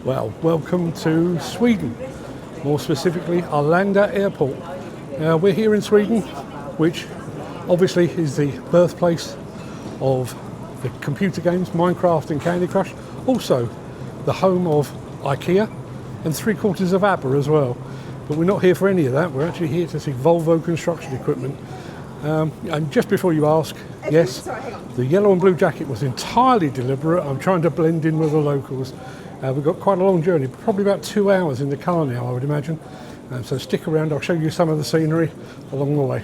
Well, welcome to Sweden, more specifically Arlanda Airport. We're here in Sweden, which obviously is the birthplace of the computer games Minecraft and Candy Crush, also the home of IKEA and 3/4 of ABBA as well. But we're not here for any of that, we're actually here to see Volvo construction equipment. And just before you ask, yes, the yellow and blue jacket was entirely deliberate. I'm trying to blend in with the locals. We've got quite a long journey, probably about 2 hours in the car now, I would imagine. So stick around, I'll show you some of the scenery along the way.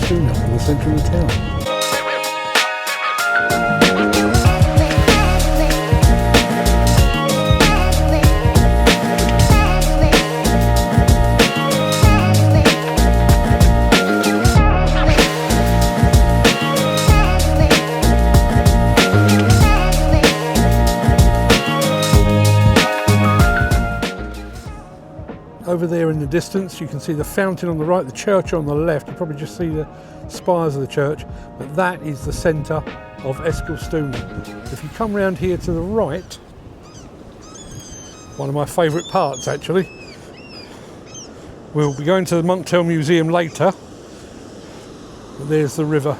In the centre of the town. Over there in the distance you can see the fountain on the right, the church on the left. You probably just see the spires of the church, but that is the centre of Eskilstuna. If you come round here to the right, one of my favourite parts actually, we'll be going to the Monktail Museum later, but there's the river.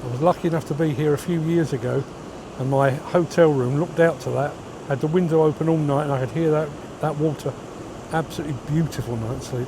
I was lucky enough to be here a few years ago and my hotel room looked out to that, had the window open all night and I could hear that water. Absolutely beautiful night's sleep.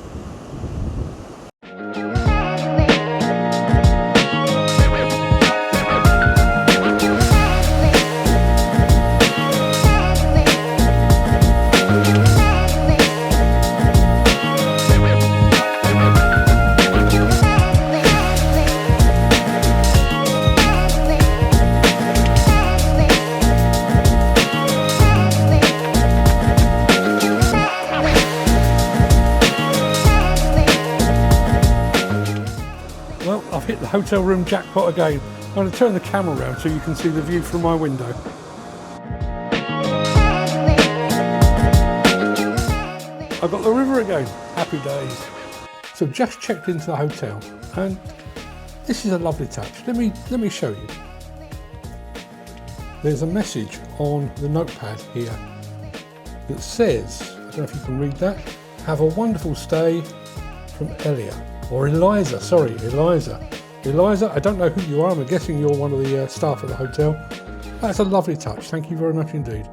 I've hit the hotel room jackpot again. I'm going to turn the camera around so you can see the view from my window. I've got the river again. Happy days. So just checked into the hotel and this is a lovely touch. Let me show you. There's a message on the notepad here that says, I don't know if you can read that, "Have a wonderful stay from Elia." Or Eliza, sorry, Eliza. Eliza, I don't know who you are, I'm guessing you're one of the staff at the hotel. That's a lovely touch, thank you very much indeed.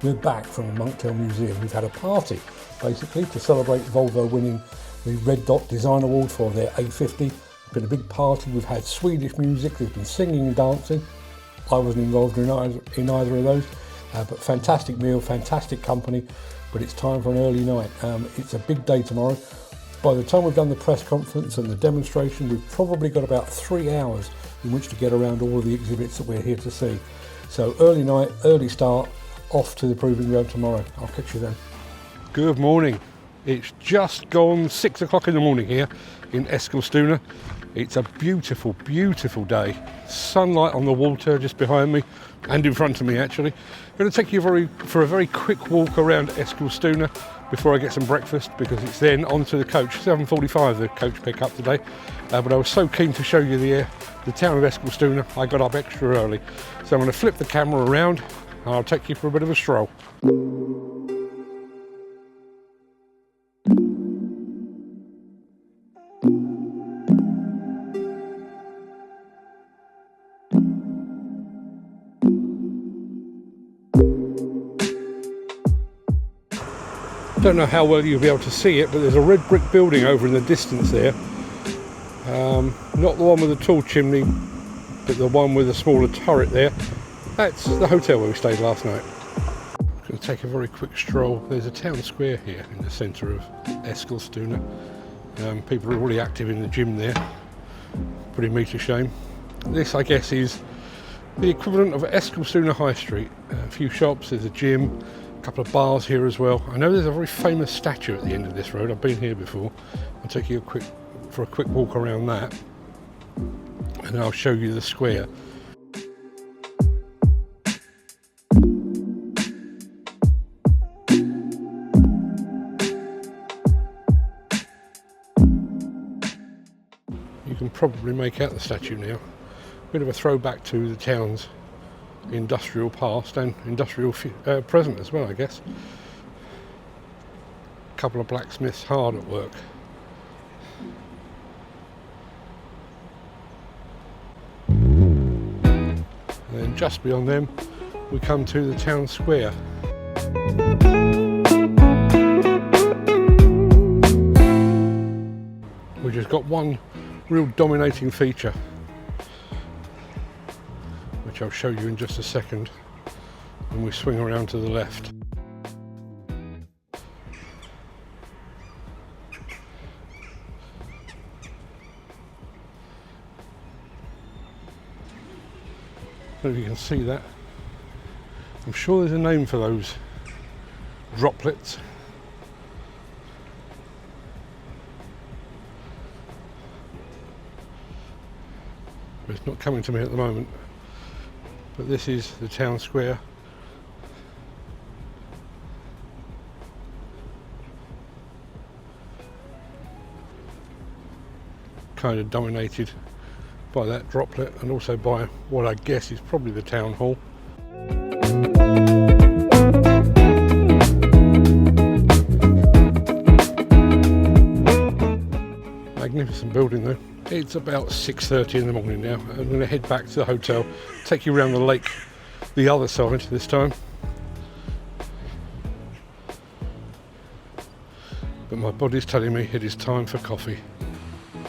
We're back from the Monktail Museum. We've had a party, basically, to celebrate Volvo winning the Red Dot Design Award for their A50. It's been a big party. We've had Swedish music. There's been singing and dancing. I wasn't involved in either of those, but fantastic meal, fantastic company. But it's time for an early night. It's a big day tomorrow. By the time we've done the press conference and the demonstration, we've probably got about 3 hours in which to get around all of the exhibits that we're here to see. So early night, early start, off to the proving ground tomorrow. I'll catch you then. Good morning. It's just gone 6 o'clock in the morning here in Eskilstuna. It's a beautiful, beautiful day. Sunlight on the water just behind me and in front of me actually. I'm going to take you for a very quick walk around Eskilstuna before I get some breakfast, because it's then onto the coach. 7:45 the coach pickup today. But I was so keen to show you the town of Eskilstuna, I got up extra early. So I'm going to flip the camera around and I'll take you for a bit of a stroll. Don't know how well you'll be able to see it, but there's a red brick building over in the distance there. Not the one with the tall chimney, but the one with a smaller turret there. That's the hotel where we stayed last night. I'm going to take a very quick stroll. There's a town square here in the centre of Eskilstuna. People are already active in the gym there, putting me to shame. This, I guess, is the equivalent of Eskilstuna High Street. A few shops, there's a gym, couple of bars here as well. I know there's a very famous statue at the end of this road. I've been here before. I'll take you for a quick walk around that, and then I'll show you the square. You can probably make out the statue now. Bit of a throwback to the town's industrial past and industrial present as well, I guess. A couple of blacksmiths hard at work. And then just beyond them we come to the town square. Which has got one real dominating feature, which I'll show you in just a second when we swing around to the left. I don't know if you can see that. I'm sure there's a name for those droplets. But it's not coming to me at the moment. But this is the town square. Kind of dominated by that droplet, and also by what I guess is probably the town hall. Magnificent building though. It's about 6:30 in the morning now. I'm going to head back to the hotel, take you around the lake, the other side this time. But my body's telling me it is time for coffee.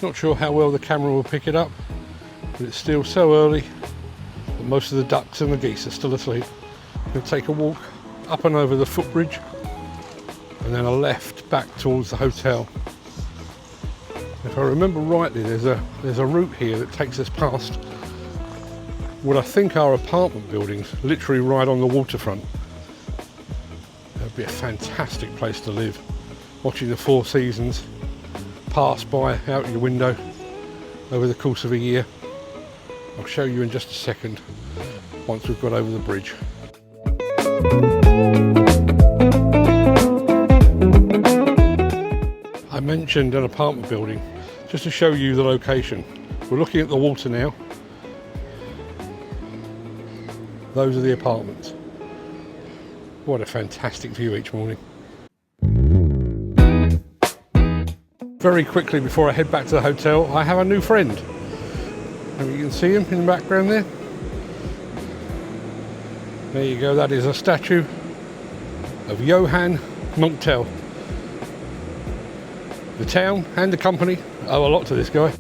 Not sure how well the camera will pick it up, but it's still so early that most of the ducks and the geese are still asleep. I'm going to take a walk up and over the footbridge, and then a left back towards the hotel. If I remember rightly, there's a route here that takes us past what I think are apartment buildings, literally right on the waterfront. That'd be a fantastic place to live, watching the Four Seasons pass by out your window over the course of a year. I'll show you in just a second once we've got over the bridge. I mentioned an apartment building just to show you the location. We're looking at the water now. Those are the apartments. What a fantastic view each morning. Very quickly before I head back to the hotel, I have a new friend. And you can see him in the background there. There you go, that is a statue of Johann Munktel. The town and the company owe a lot to this guy.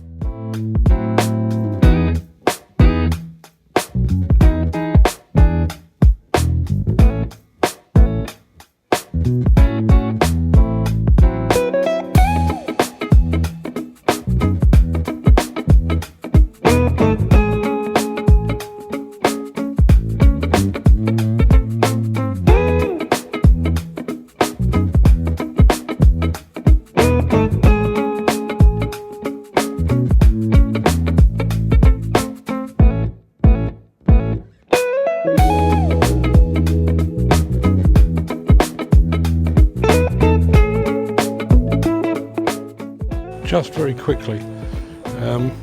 Just very quickly,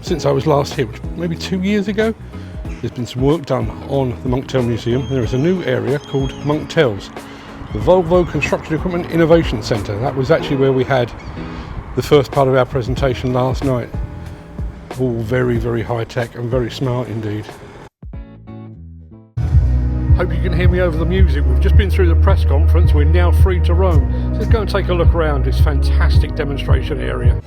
since I was last here, maybe 2 years ago, there's been some work done on the Munktel Museum. There is a new area called Munktels, the Volvo Construction Equipment Innovation Centre. That was actually where we had the first part of our presentation last night. All very, very high tech and very smart indeed. Hope you can hear me over the music. We've just been through the press conference. We're now free to roam. So let's go and take a look around this fantastic demonstration area.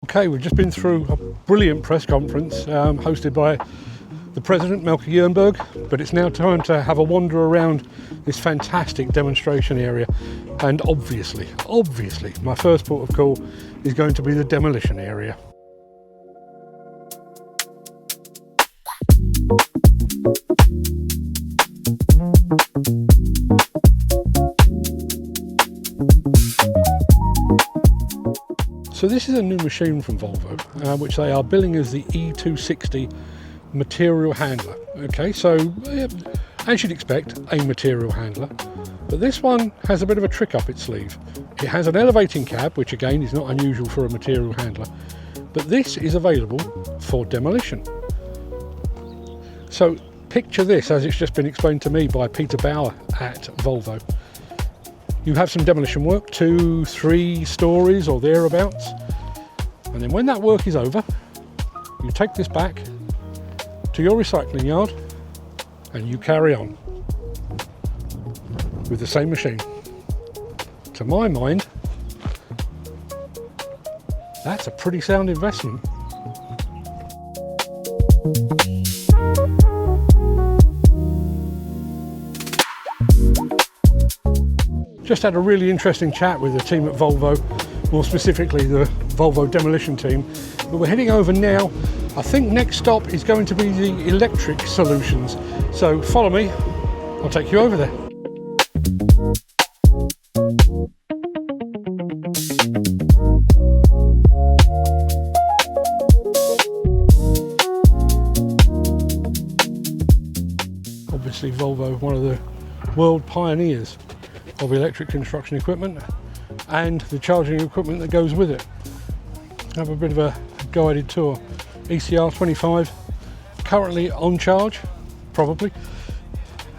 Okay, we've just been through a brilliant press conference hosted by the President, Melker Jernberg, but it's now time to have a wander around this fantastic demonstration area. And obviously, my first port of call is going to be the demolition area. So this is a new machine from Volvo, which they are billing as the E260 material handler. Okay, so as you'd expect, a material handler, but this one has a bit of a trick up its sleeve. It has an elevating cab, which again is not unusual for a material handler, but this is available for demolition. So picture this as it's just been explained to me by Peter Bauer at Volvo. You have some demolition work, 2-3 stories or thereabouts, and then when that work is over, you take this back to your recycling yard and you carry on with the same machine. To my mind, that's a pretty sound investment. Just had a really interesting chat with the team at Volvo, more specifically the Volvo demolition team. But we're heading over now. I think next stop is going to be the electric solutions. So follow me, I'll take you over there. obviously Volvo, one of the world pioneers of electric construction equipment and the charging equipment that goes with it. Have a bit of a guided tour. ECR 25, currently on charge, probably.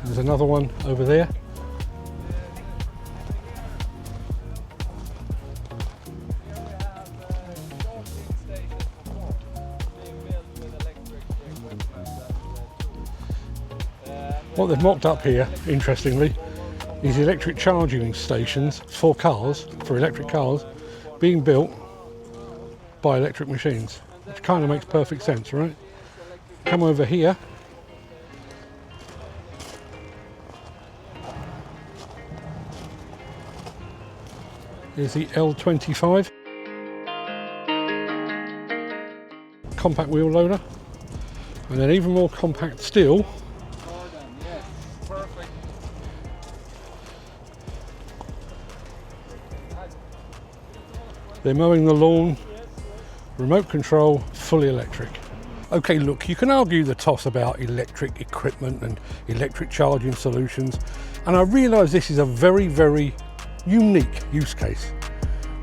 There's another one over there. What they've mocked up here, interestingly, is electric charging stations for cars, for electric cars, being built by electric machines, which kind of makes perfect sense, right? Come over here. Here's the L25 compact wheel loader, and then even more compact still, they're mowing the lawn, remote control, fully electric. Okay, look, you can argue the toss about electric equipment and electric charging solutions, and I realise this is a very, very unique use case.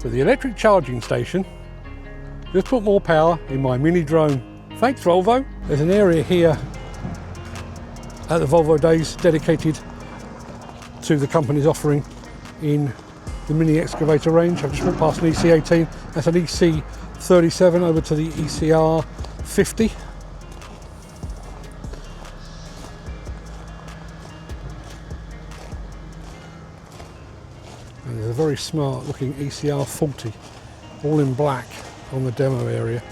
But the electric charging station just put more power in my mini drone. Thanks, Volvo. There's an area here at the Volvo Days dedicated to the company's offering in the mini excavator range. I've just walked past an EC18, that's an EC37 over to the ECR 50. And there's a very smart looking ECR 40, all in black on the demo area.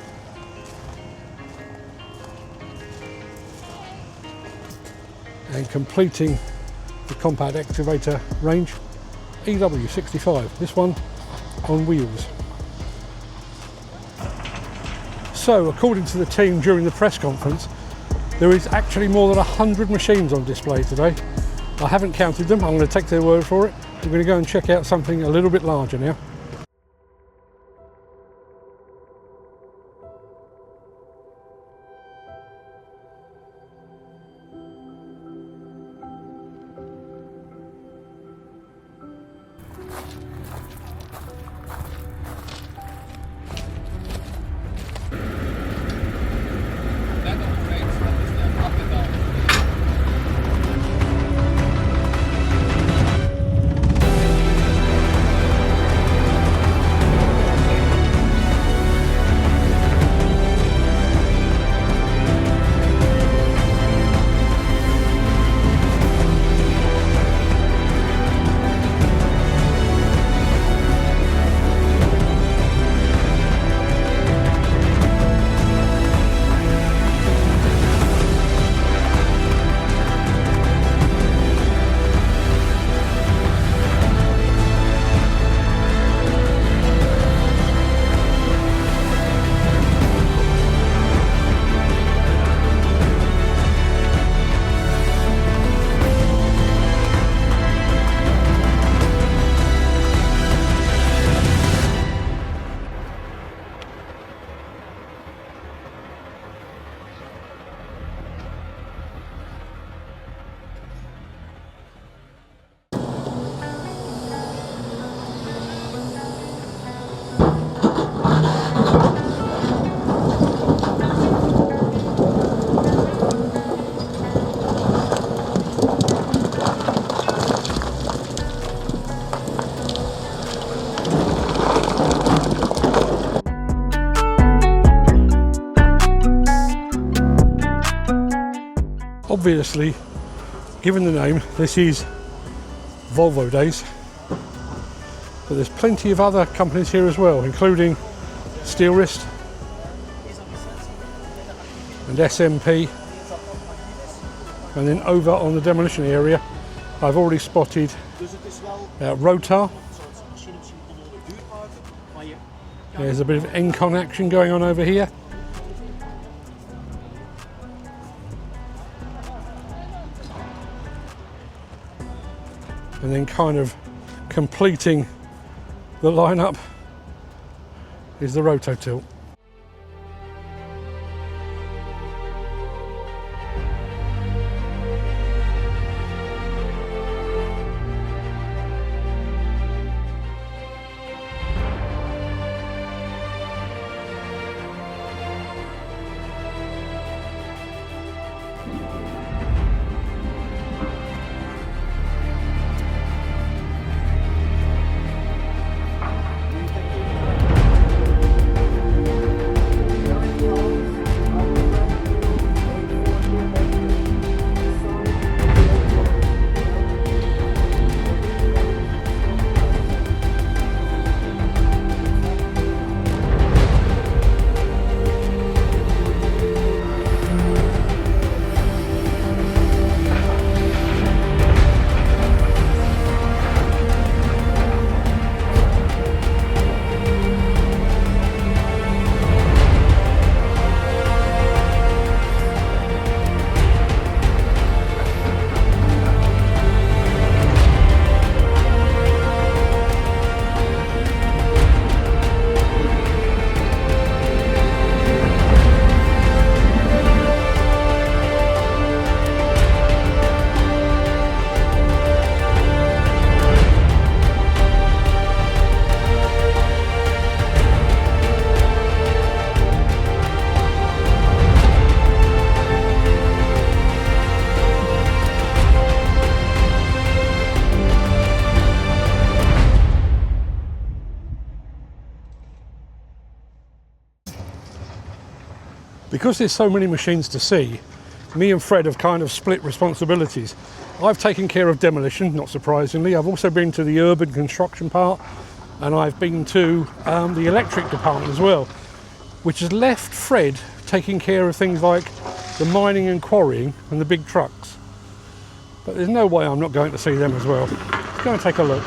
And completing the compact excavator range, EW65, this one on wheels. So, according to the team during the press conference, there is actually more than 100 machines on display today. I haven't counted them, I'm going to take their word for it. We're going to go and check out something a little bit larger now. Obviously, given the name, this is Volvo Days, but there's plenty of other companies here as well, including Steel Wrist and SMP. And then over on the demolition area, I've already spotted Rotar. There's a bit of Encon action going on over here. And then kind of completing the lineup is the Rototilt. Because there's so many machines to see, me and Fred have kind of split responsibilities. I've taken care of demolition, not surprisingly. I've also been to the urban construction part, and I've been to the electric department as well, which has left Fred taking care of things like the mining and quarrying and the big trucks. But there's no way I'm not going to see them as well. Let's go and take a look.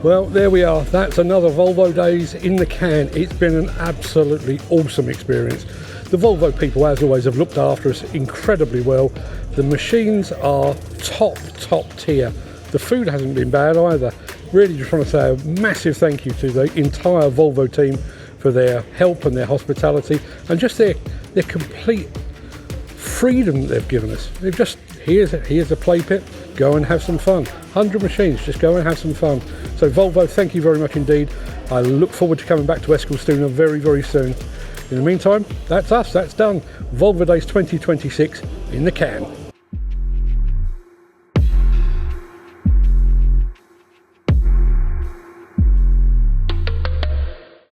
Well, there we are. That's another Volvo Days in the can. It's been an absolutely awesome experience. The Volvo people, as always, have looked after us incredibly well. The machines are top tier. The food hasn't been bad either. Really just want to say a massive thank you to the entire Volvo team for their help and their hospitality and just their complete freedom that they've given us. They've just, here's a play pit, go and have some fun. 100 machines, just go and have some fun. So Volvo, thank you very much indeed. I look forward to coming back to Eskilstuna very soon. In the meantime, that's us, that's done. Volvo Days 2026 in the can.